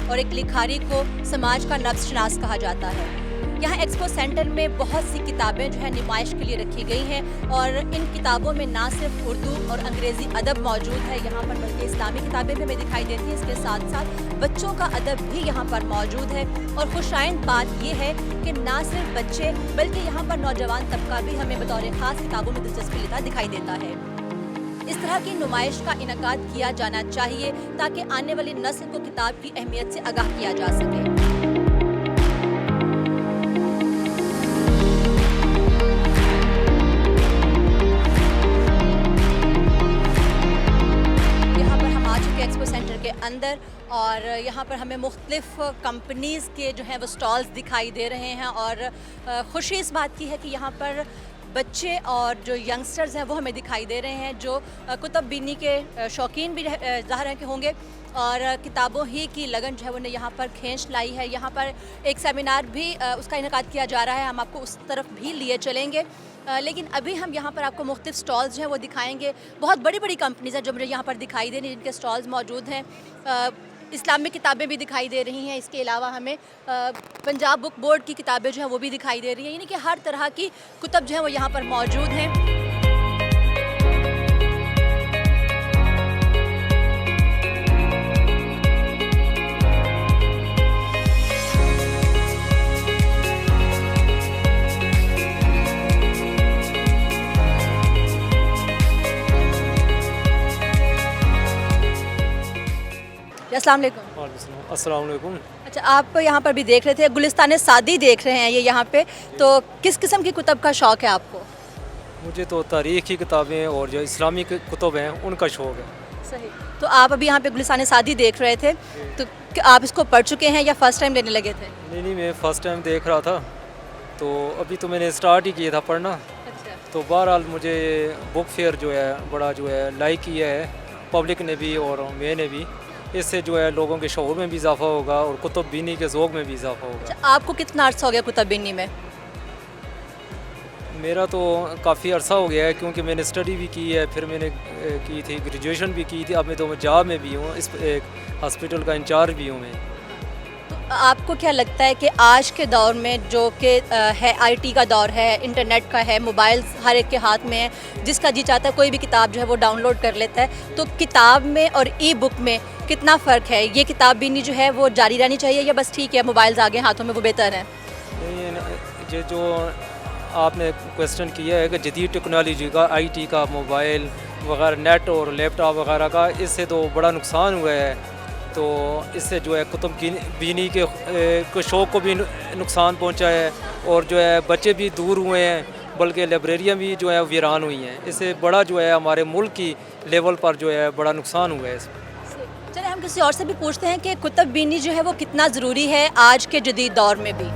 और एक लिखारी को समाज का नब्ज़शनास कहा जाता है। यहाँ एक्सपो सेंटर में बहुत सी किताबें जो है नुमाइश के लिए रखी गई हैं और इन किताबों में ना सिर्फ उर्दू और अंग्रेज़ी अदब मौजूद है यहाँ पर, बल्कि इस्लामी किताबें भी हमें दिखाई देती हैं। इसके साथ साथ बच्चों का अदब भी यहाँ पर मौजूद है और खुशाइंद बात ये है कि ना सिर्फ बच्चे बल्कि यहाँ पर नौजवान तबका भी हमें बतौर ख़ास किताबों में दिलचस्पी लेता दिखाई देता है। इस तरह की नुमाइश का इनेकाद किया जाना चाहिए ताकि आने वाली नस्ल को किताब की अहमियत से आगाह किया जा सके। एक्सपो सेंटर के अंदर और यहाँ पर हमें मुख्तलिफ कंपनीज़ के जो हैं वो स्टॉल्स दिखाई दे रहे हैं और खुशी इस बात की है कि यहाँ पर बच्चे और जो यंगस्टर्स हैं वो हमें दिखाई दे रहे हैं जो कुतुब बीनी के शौकीन भी ज़ाहिर है कि होंगे और किताबों ही की लगन जो है उन्हें यहाँ पर खींच लाई है। यहाँ पर एक सेमिनार भी उसका इनेकाद किया जा रहा है, हम आपको उस तरफ भी लिए चलेंगे। लेकिन अभी हम यहाँ पर आपको मुख्तलिफ स्टॉल्स जो हैं वो दिखाएंगे। बहुत बड़ी बड़ी कंपनीज़ हैं जो मुझे यहाँ पर दिखाई दे रही हैं, जिनके स्टॉल्स मौजूद हैं। इस्लामिक किताबें भी दिखाई दे रही हैं। इसके अलावा हमें पंजाब बुक बोर्ड की किताबें जो हैं वो भी दिखाई दे रही हैं, यानी कि हर तरह की कुतब जो हैं वो यहाँ पर मौजूद हैं। अस्सलाम वालेकुम। अस्सलाम वालेकुम। अच्छा, आप यहाँ पर भी देख रहे थे, गुलिस्तान सादी देख रहे हैं ये यहाँ पे, तो किस किस्म की कुतब का शौक़ है आपको? मुझे तो तारीख़ की किताबें और जो इस्लामी कुतब हैं उनका शौक़ है। सही। तो आप अभी यहाँ पे गुलिस्तान सादी देख रहे थे, तो आप इसको पढ़ चुके हैं या फ़र्स्ट टाइम लेने लगे थे? नहीं, मैं फ़र्स्ट टाइम देख रहा था, तो अभी तो मैंने स्टार्ट ही किया था पढ़ना। अच्छा। तो बहरहाल मुझे बुक फेयर जो है बड़ा जो है लाइक किया है पब्लिक ने भी और मैंने भी। इससे जो है लोगों के शौक़ में भी इजाफा होगा और कुतुब बीनी के ज़ौक़ में भी इजाफा होगा। अच्छा, आपको कितना अर्सा हो गया कुतुब बीनी में? मेरा तो काफ़ी अरसा हो गया है, क्योंकि मैंने स्टडी भी की है, फिर मैंने की थी ग्रेजुएशन भी की थी। अब मैं तो जॉब में भी हूँ, इस एक हॉस्पिटल का इंचार्ज भी हूँ मैं। तो आपको क्या लगता है कि आज के दौर में जो कि है IT का दौर है, इंटरनेट का है, मोबाइल्स हर एक के हाथ में है, जिसका जी चाहता है कोई भी किताब जो है वो डाउनलोड कर लेता है, तो किताब में और ई-बुक में कितना फ़र्क है? ये किताब बीनी जो है वो जारी रहनी चाहिए या बस ठीक है मोबाइल्स आ गए हाथों में वो बेहतर है? ये जो आपने क्वेश्चन किया है कि जदीद टेक्नोलॉजी का, IT का, मोबाइल वगैरह, नेट और लैपटॉप वगैरह का, इससे तो बड़ा नुकसान हुआ है। तो इससे जो है कुतुब बीनी के शौक़ को भी नुकसान पहुंचा है और जो है बच्चे भी दूर हुए हैं, बल्कि लाइब्रेरियाँ भी जो है वीरान हुई हैं। इससे बड़ा जो है हमारे मुल्क की लेवल पर जो है बड़ा नुकसान हुआ है इसमें। चलिए हम किसी और से भी पूछते हैं कि कुतुब बीनी जो है वो कितना ज़रूरी है आज के जदीद दौर में भी।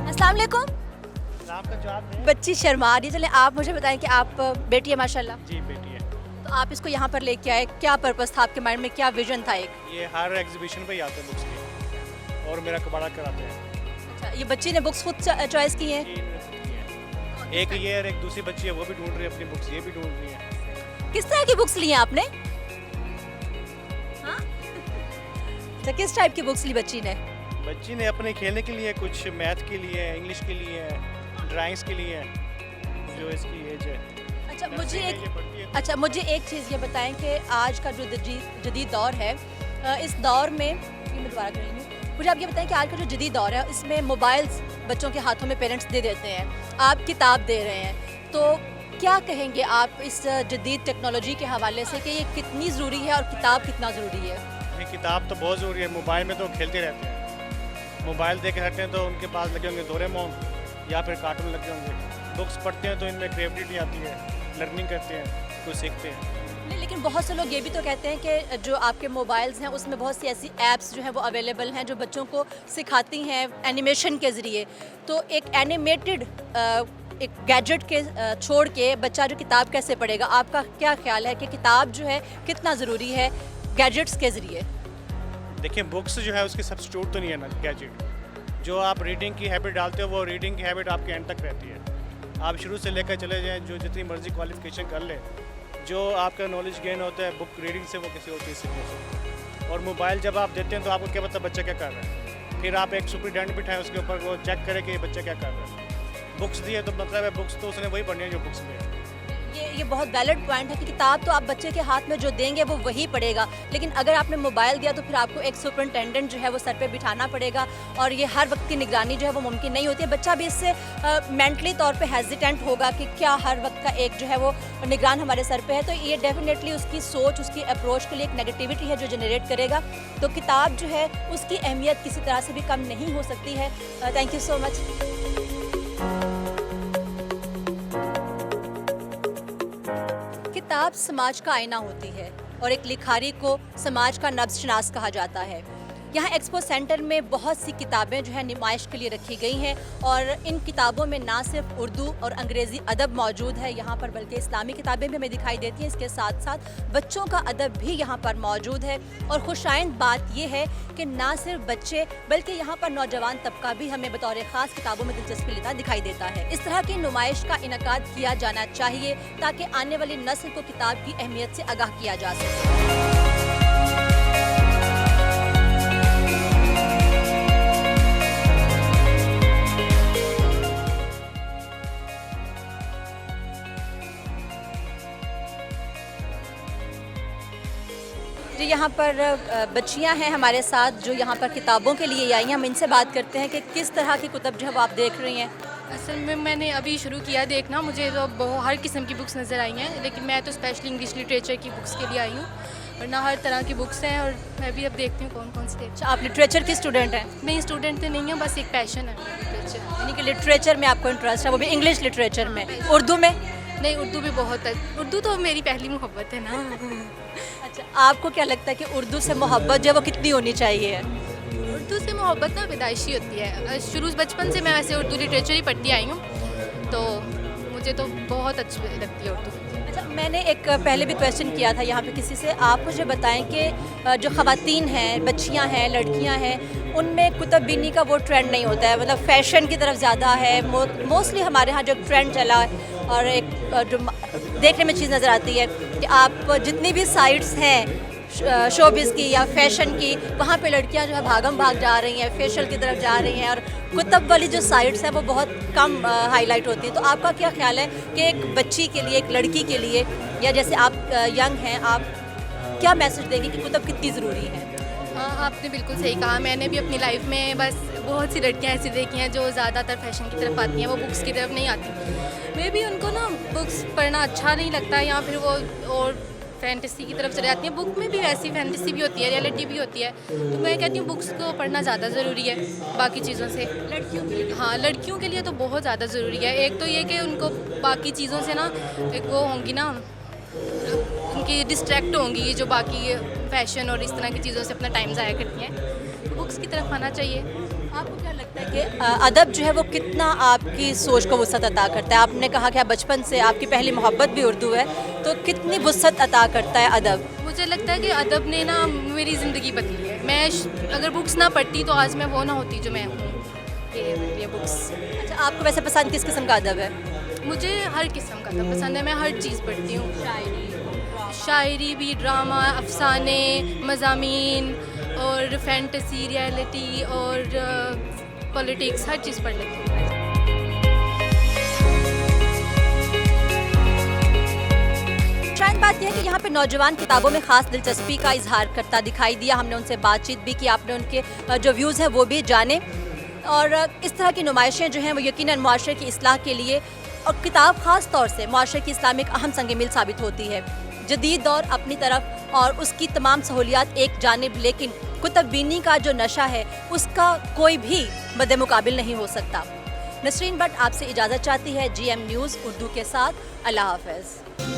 अस्सलाम वालेकुम। बच्ची शर्मा रही है। चले आप मुझे बताएं कि आप बेटी है माशाल्लाह? जी बेटी है। तो आप इसको यहाँ पर लेके आए, क्या पर्पस था आपके माइंड में, क्या विजन था एक? ये हर एग्जीबिशन पे ही आते हैं बुक्स के और मेरा कबाड़ा कराते हैं। अच्छा, ये बच्ची ने बुक्स खुद चॉइस की हैं? जी, इन्होंने खुद की है। एक ये और एक दूसरी बच्ची है, वो भी ढूंढ रही है अपनी बुक्स, ये भी ढूंढ रही है। किस तरह की बुक्स ली हैं आपने? हाँ? अच्छा, किस टाइप की बुक्स ली बच्ची ने? बच्ची ने अपने खेलने के लिए, कुछ मैथ के लिए, इंग्लिश के लिए, ड्राइंग्स के लिए, जो इसकी एज है। अच्छा, मुझे एक चीज़ ये बताएं कि आज का जो जदीद दौर है, इस दौर में ये मैं दोबारा कर रही हूँ, मुझे आप ये बताएं कि आज का जो जदीद दौर है इसमें मोबाइल्स बच्चों के हाथों में पेरेंट्स दे देते हैं, आप किताब दे रहे हैं, तो क्या कहेंगे आप इस जदीद टेक्नोलॉजी के हवाले से कि ये कितनी ज़रूरी है और किताब कितना ज़रूरी है? ये किताब तो बहुत ज़रूरी है। मोबाइल में तो खेलते रहते हैं, मोबाइल देखे रहते हैं तो उनके पास लगे होंगे डोरेमोन या फिर कार्टून लगे होंगे। बुक्स पढ़ते हैं तो इनमें क्रिएटिविटी आती है, लर्निंग करते हैं, कुछ सीखते हैं। लेकिन बहुत से लोग ये भी तो कहते हैं कि जो आपके मोबाइल्स हैं उसमें बहुत सी ऐसी ऐप्स जो हैं वो अवेलेबल हैं जो बच्चों को सिखाती हैं एनिमेशन के ज़रिए, तो एक एनिमेटेड एक गैजेट के छोड़ के बच्चा जो किताब कैसे पढ़ेगा? आपका क्या ख्याल है कि किताब जो है कितना ज़रूरी है गैजेट्स के ज़रिए? देखिए, बुक्स जो है उसकी सब्स्टिट्यूट तो नहीं है ना गैजेट। जो आप रीडिंग की हैबिट डालते हो वो रीडिंग की हैबिट आपके एंड तक रहती है। आप शुरू से लेकर चले जाएं, जो जितनी मर्जी क्वालिफिकेशन कर ले, जो आपका नॉलेज गेन होता है बुक रीडिंग से, वो किसी और चीज़ से नहीं हो सकता। और मोबाइल जब आप देते हैं तो आपको क्या पता बच्चा क्या कर रहा है, फिर आप एक सुपरिटेंडेंट बिठाएं उसके ऊपर, वो चेक करे कि ये बच्चा क्या कर रहा है। बुक्स दी है तो मतलब है बुक्स तो उसने वही पढ़नी है जो बुक्स में है। ये बहुत वैलिड पॉइंट है कि किताब तो आप बच्चे के हाथ में जो देंगे वो वही पढ़ेगा, लेकिन अगर आपने मोबाइल दिया तो फिर आपको एक सुपरिटेंडेंट जो है वो सर पे बिठाना पड़ेगा और ये हर वक्त की निगरानी जो है वो मुमकिन नहीं होती है। बच्चा भी इससे मेंटली तौर पे हेजिटेंट होगा कि क्या हर वक्त का एक जो है वो निगरान हमारे सर पे है, तो ये डेफिनेटली उसकी सोच, उसकी अप्रोच के लिए एक नेगेटिविटी है जो जनरेट करेगा। तो किताब जो है उसकी अहमियत किसी तरह से भी कम नहीं हो सकती है। Thank you so much. किताब समाज का आईना होती है और एक लिखारी को समाज का नब्ज़-शनास कहा जाता है। यहाँ एक्सपो सेंटर में बहुत सी किताबें जो है नुमाइश के लिए रखी गई हैं और इन किताबों में ना सिर्फ उर्दू और अंग्रेज़ी अदब मौजूद है यहाँ पर, बल्कि इस्लामी किताबें भी हमें दिखाई देती हैं। इसके साथ साथ बच्चों का अदब भी यहाँ पर मौजूद है और खुशाइंद बात यह है कि ना सिर्फ बच्चे बल्कि यहाँ पर नौजवान तबका भी हमें बतौर ख़ास किताबों में दिलचस्पी लेता दिखाई देता है। इस तरह की नुमाइश का इनेकाद किया जाना चाहिए ताकि आने वाली नस्ल को किताब की अहमियत से आगाह किया जा सके। जो यहाँ पर बच्चियाँ हैं हमारे साथ जो यहाँ पर किताबों के लिए आई हैं, हम इनसे बात करते हैं कि किस तरह की किताब जो है वो आप देख रही हैं। असल में मैंने अभी शुरू किया देखना, मुझे तो हर किस्म की बुक्स नज़र आई हैं, लेकिन मैं तो स्पेशली इंग्लिश लिटरेचर की बुक्स के लिए आई हूँ, वरना हर तरह की बुक्स हैं और मैं भी अब देखती हूँ कौन कौन सी देखती अच्छा, आप लिटरेचर की स्टूडेंट हैं? नहीं, स्टूडेंट तो नहीं है, बस एक पैशन है लिटरेचर। यानी कि लिटरेचर में आपको इंटरेस्ट है, वो भी इंग्लिश लिटरेचर में। उर्दू में? नहीं, उर्दू भी बहुत है, उर्दू तो मेरी पहली मोहब्बत है ना। अच्छा, आपको क्या लगता है कि उर्दू से मोहब्बत जो है वो कितनी होनी चाहिए? उर्दू से मोहब्बत ना पैदाइशी होती है, शुरू बचपन से मैं वैसे उर्दू लिटरेचर ही पढ़ती आई हूँ, तो मुझे तो बहुत अच्छी लगती है उर्दू। अच्छा, मैंने एक पहले भी क्वेश्चन किया था यहाँ पे किसी से, आप मुझे बताएं कि जो ख़वातीन हैं, बच्चियाँ हैं, लड़कियाँ हैं, उनमें कुतुब बीनी का वो ट्रेंड नहीं होता है, मतलब फ़ैशन की तरफ ज़्यादा है। मोस्टली हमारे यहाँ जो ट्रेंड चला और एक जो देखने में चीज़ नज़र आती है कि आप जितनी भी साइट्स हैं शोबिज़ की या फैशन की, वहाँ पे लड़कियाँ जो है भागम भाग जा रही हैं, फेशियल की तरफ जा रही हैं और कुतुब वाली जो साइट्स हैं वो बहुत कम हाईलाइट होती है। तो आपका क्या ख्याल है कि एक बच्ची के लिए, एक लड़की के लिए, या जैसे आप यंग हैं, आप क्या मैसेज देंगे कि कुतुब कितनी ज़रूरी है? हाँ, आपने बिल्कुल सही कहा। मैंने भी अपनी लाइफ में बस बहुत सी लड़कियाँ ऐसी देखी हैं जो ज़्यादातर फैशन की तरफ आती हैं, वो बुक्स की तरफ नहीं आती। मे भी उनको ना बुक्स पढ़ना अच्छा नहीं लगता या फिर वो और फैंटेसी की तरफ चले जाती हैं। बुक में भी वैसी फैंटेसी भी होती है, रियलिटी भी होती है, तो मैं कहती हूँ बुक्स को पढ़ना ज़्यादा ज़रूरी है बाकी चीज़ों से। लड़कियों के लिए? हाँ, लड़कियों के लिए तो बहुत ज़्यादा ज़रूरी है। एक तो ये कि उनको बाकी चीज़ों से ना एक वो होंगी ना, उनकी डिस्ट्रैक्ट होंगी जो बाकी फैशन और इस तरह की चीज़ों से अपना टाइम ज़ाया करती हैं, बुक्स की तरफ आना चाहिए। आपको क्या लगता है कि अदब जो है वो कितना आपकी सोच को वुसअत अता करता है? आपने कहा कि आप बचपन से आपकी पहली मोहब्बत भी उर्दू है, तो कितनी वुसअत अता करता है अदब? मुझे लगता है कि अदब ने ना मेरी ज़िंदगी बदली है। मैं अगर बुक्स ना पढ़ती तो आज मैं वो ना होती जो मैं हूँ, ये बुक्स। अच्छा, आपको वैसे पसंद किस किस्म का अदब है? मुझे हर किस्म का अदब पसंद है, मैं हर चीज़ पढ़ती हूँ, शायरी भी, ड्रामा, अफसाने, मज़ामीन और फैंटेसी, रियलिटी और पॉलिटिक्स, हर चीज़ पढ़ लेती हूँ। शायद बात यह है कि यहाँ पे नौजवान किताबों में ख़ास दिलचस्पी का इजहार करता दिखाई दिया। हमने उनसे बातचीत भी की, आपने उनके जो व्यूज़ हैं वो भी जाने, और इस तरह की नुमाइशें जो हैं वो यकीनन मुआशरे की इस्लाह के लिए और किताब ख़ास तौर से मुआशरे की इस्लाह में एक अहम संग मील साबित होती है। जदीद दौर अपनी तरफ और उसकी तमाम सहूलियात एक जानिब, लेकिन कुतुब बीनी का जो नशा है उसका कोई भी मद्दे मुकाबिल नहीं हो सकता। नसरीन भट्ट आपसे इजाज़त चाहती है GM न्यूज़ उर्दू के साथ। अल्लाह हाफ़िज़।